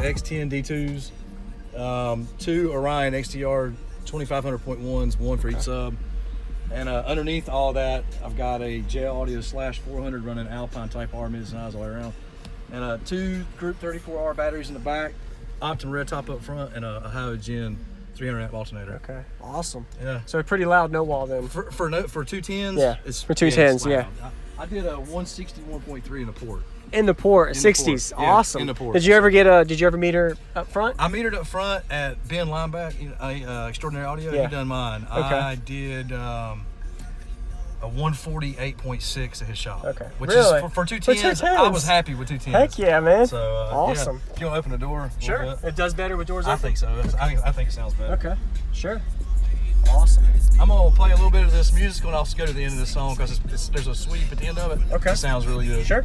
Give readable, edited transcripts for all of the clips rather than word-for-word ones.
X10 D2s, 2 Orion XTR 2500.1s, 1 for each sub. And underneath all that, I've got a JL Audio Slash 400 running Alpine Type R mids and eyes all the way around. And 2 Group 34R batteries in the back, Optima red top up front, and a Hyogen 300 amp alternator. Okay, awesome. Yeah. So a pretty loud no wall then. For 210s? Yeah, for 210s, yeah. I did a 161.3 in the port. In the port, 60s, yeah, awesome. in the port. Did you ever meet her up front? I metered up front at Ben Lineback, Extraordinary Audio. Yeah. He done mine. Okay. I did a 148.6 at his shop. Okay. Which really? is for 210s. I was happy with 210s. Heck yeah, man. So awesome. Yeah. If you want to open the door? Sure. It does better with doors open? I think so. I think it sounds better. Okay. Sure. Awesome. I'm gonna play a little bit of this music and also go to the end of this song because there's a sweep at the end of it. Okay. It sounds really good. Sure.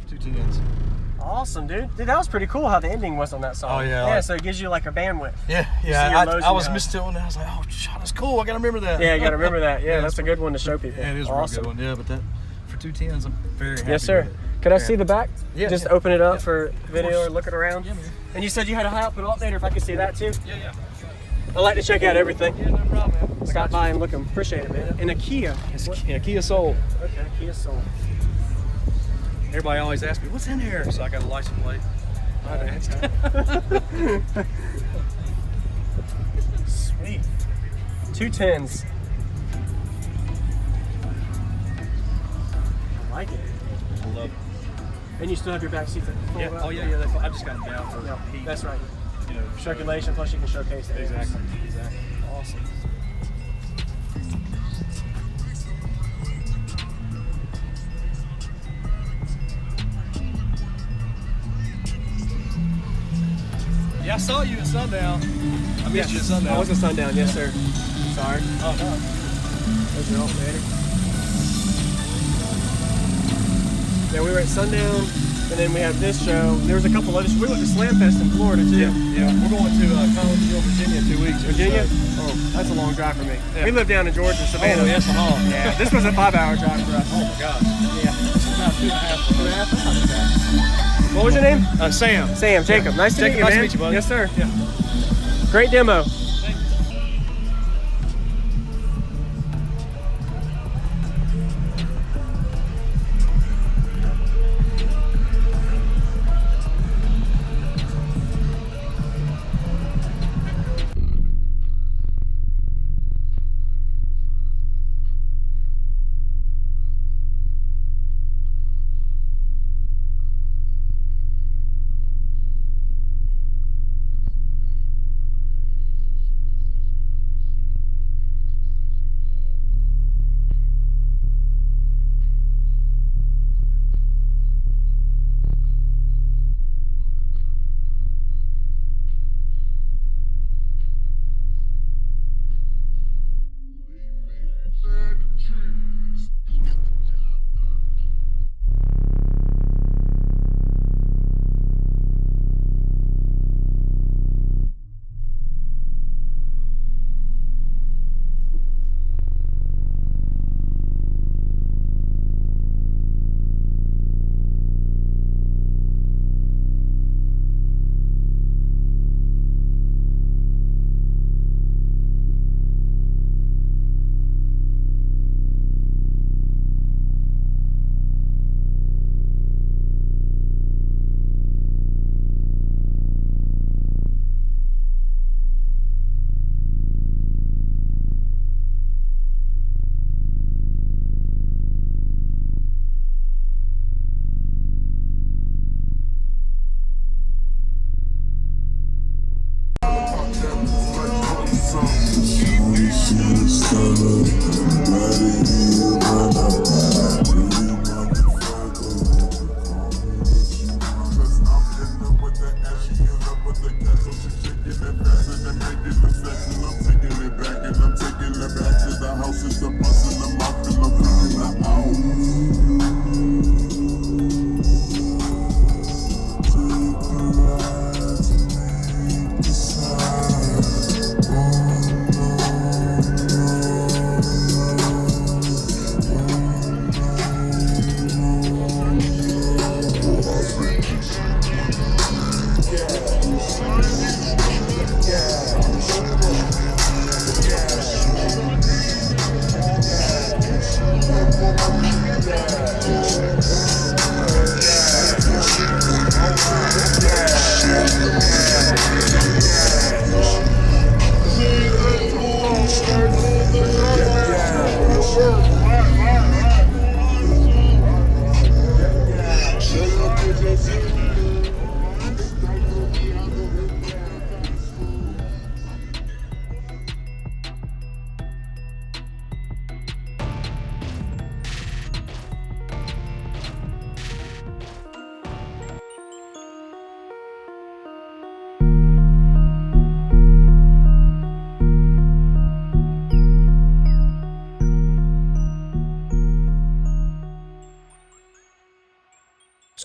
for 210s. Awesome, dude. Dude, that was pretty cool how the ending was on that song. Oh, yeah. Yeah, Like, so it gives you like a bandwidth. Yeah, see yeah. your lows I and was highs. missed it one day. I was like, oh, shit, that's cool. I gotta remember that. Yeah, you gotta remember that. Yeah, Yeah, that's a good one to show people. Yeah, it is a awesome. real good one. Yeah, but that for 210s, I'm very happy. Yes, sir. With it. Could I Very see the back? Yeah, Just yeah. open it up Yeah. for video course. or looking around. Yeah, man. And you said you had a high output alternator. If I could see that too. Yeah. I like to check out everything. Yeah, no problem, man. Stop by and look. Appreciate it, man. And a Kia. Yeah, Kia Soul. Okay, Kia Soul. Everybody always asks me, what's in here? So I got a license plate. Sweet. 210s. I like it. I love it. And you still have your back seats. Yeah. Oh yeah. I just got them down for heat. That's right. You know, Circulation, plus you can showcase it. Exactly. Awesome. Yeah, I saw you at Sundown. I missed you at Sundown. I was at Sundown, yes sir. Sorry. Oh no. There's your alternator. Yeah, we were at Sundown, and then we have this show. There was a couple others. We went to Slam Fest in Florida too. Yeah. We're going to Collinsville, Virginia in 2 weeks. Virginia? So. Oh, that's a long drive for me. Yeah. We live down in Georgia, Savannah. Oh, yes, Yeah, this was a 5-hour drive for us. Oh my gosh. Yeah. This is about 2.5. 2.5? That's not too bad. What was your name? Sam. Sam, Jacob. Nice to meet you, Nice to man. meet you, buddy. Yes, sir. Yeah. Great demo.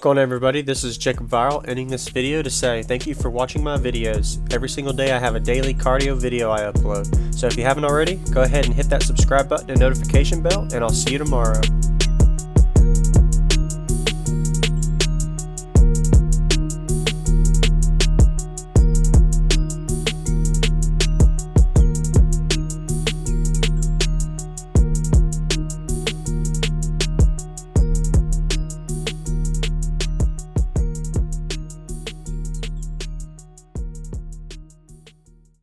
going on, everybody? This is Jacob Viral ending this video to say thank you for watching my videos. Every single day I have a daily cardio video I upload. So if you haven't already, go ahead and hit that subscribe button and notification bell, and I'll see you tomorrow.